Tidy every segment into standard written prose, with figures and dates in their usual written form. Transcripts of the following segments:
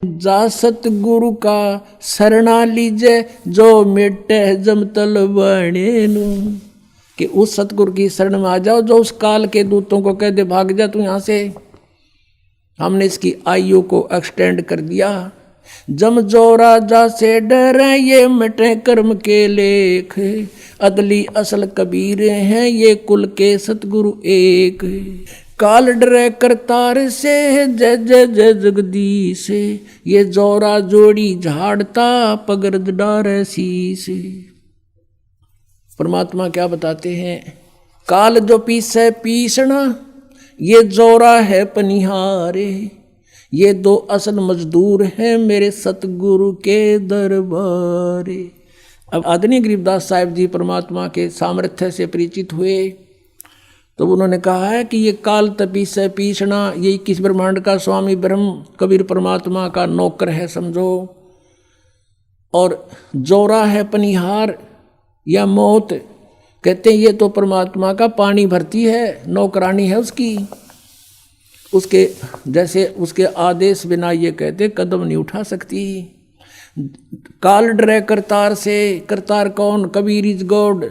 जा सतगुरु का शरणा लीजे जो मिटे जमतल बने नू, कि उस सतगुरु की शरण में आ जाओ जो उस काल के दूतों को कह दे भाग जा तू यहां से। हमने इसकी आयु को एक्सटेंड कर दिया। जम जो राजा से डरे ये मिटे कर्म के लेख, अदली असल कबीर हैं ये कुल के सतगुरु एक। काल डरे करतार से जय जय जय जगदीश, ये जोरा जोड़ी झाड़ता पगर्द डारे शीश। परमात्मा क्या बताते हैं, काल जो पीसे पीसना ये जोरा है पनिहारे, ये दो असल मजदूर हैं मेरे सतगुरु के दरबारे। अब आदरणीय गरीबदास साहिब जी परमात्मा के सामर्थ्य से परिचित हुए तो उन्होंने कहा है कि ये काल तपीस है पीसना, ये 21 ब्रह्मांड का स्वामी ब्रह्म कबीर परमात्मा का नौकर है समझो। और जोरा है पनिहार या मौत, कहते हैं ये तो परमात्मा का पानी भरती है, नौकरानी है उसकी, उसके जैसे उसके आदेश बिना ये कहते कदम नहीं उठा सकती। काल डरे करतार से, करतार कौन, कबीर इज गॉड,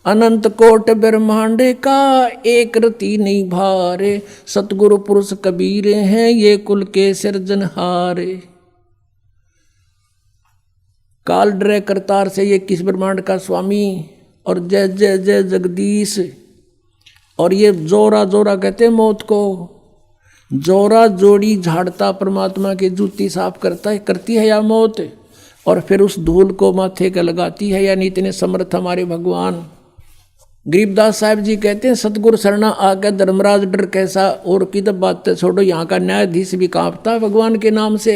अनंत कोट ब्रह्मांड का एक रति नहीं भारे, सतगुरु पुरुष कबीर हैं ये कुल के सिरजनहारे। काल डरे करतार से ये 21 ब्रह्मांड का स्वामी, और जय जय जय जगदीश। और ये जोरा जोरा कहते हैं मौत को, जोरा जोड़ी झाड़ता परमात्मा की जूती साफ करती है या मौत, और फिर उस धूल को माथे का लगाती है, यानी इतने समर्थ हमारे भगवान। गरीबदास साहिब जी कहते हैं सतगुरु शरणा आके धर्मराज डर कैसा, और की तो बात छोड़ो यहाँ का न्यायाधीश भी कांपता है भगवान के नाम से।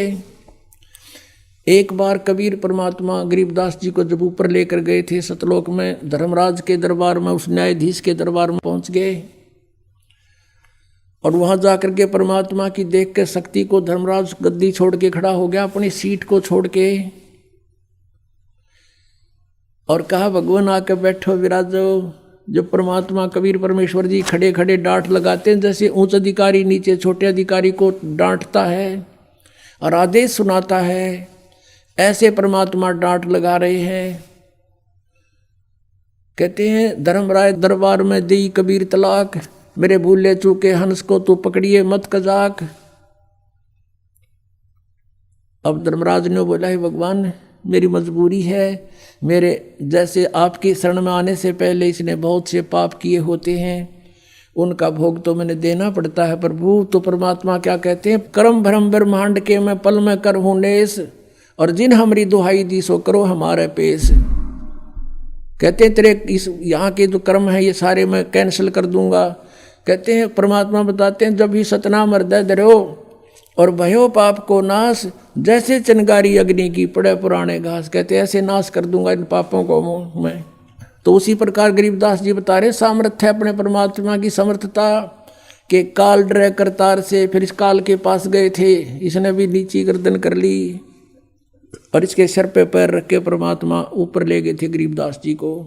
एक बार कबीर परमात्मा गरीबदास जी को जब ऊपर लेकर गए थे सतलोक में, धर्मराज के दरबार में, उस न्यायाधीश के दरबार में पहुंच गए, और वहां जाकर के परमात्मा की देख के शक्ति को धर्मराज गद्दी छोड़ के खड़ा हो गया, अपनी सीट को छोड़ के, और कहा भगवान आके बैठो विराजो। जब परमात्मा कबीर परमेश्वर जी खड़े खड़े डांट लगाते हैं, जैसे उच्च अधिकारी नीचे छोटे अधिकारी को डांटता है और आदेश सुनाता है, ऐसे परमात्मा डांट लगा रहे हैं। कहते हैं धर्मराय दरबार में दी कबीर तलाक, मेरे भूले चूके हंस को तू पकड़िए मत कजाक। अब धर्मराज ने बोला है भगवान मेरी मजबूरी है, मेरे जैसे आपकी शरण में आने से पहले इसने बहुत से पाप किए होते हैं, उनका भोग तो मैंने देना पड़ता है प्रभु। तो परमात्मा क्या कहते हैं, कर्म भरम ब्रह्मांड के मैं पल में कर हूँ नेस, और जिन हमारी दुहाई दी सो करो हमारे पेश। कहते हैं तेरे इस यहाँ के जो कर्म है ये सारे मैं कैंसिल कर दूंगा। कहते हैं परमात्मा बताते हैं जब ही सतनाम हृदय धरो और भयो पाप को नाश, जैसे चिंगारी अग्नि की पड़े पुराने घास, कहते ऐसे नाश कर दूंगा इन पापों को मैं। तो उसी प्रकार गरीबदास जी बता रहे सामर्थ्य अपने परमात्मा की समर्थता के, काल डरे करतार से, फिर इस काल के पास गए थे, इसने भी नीची गर्दन कर ली और इसके सर पे पैर रख के परमात्मा ऊपर ले गए थे गरीबदास जी को।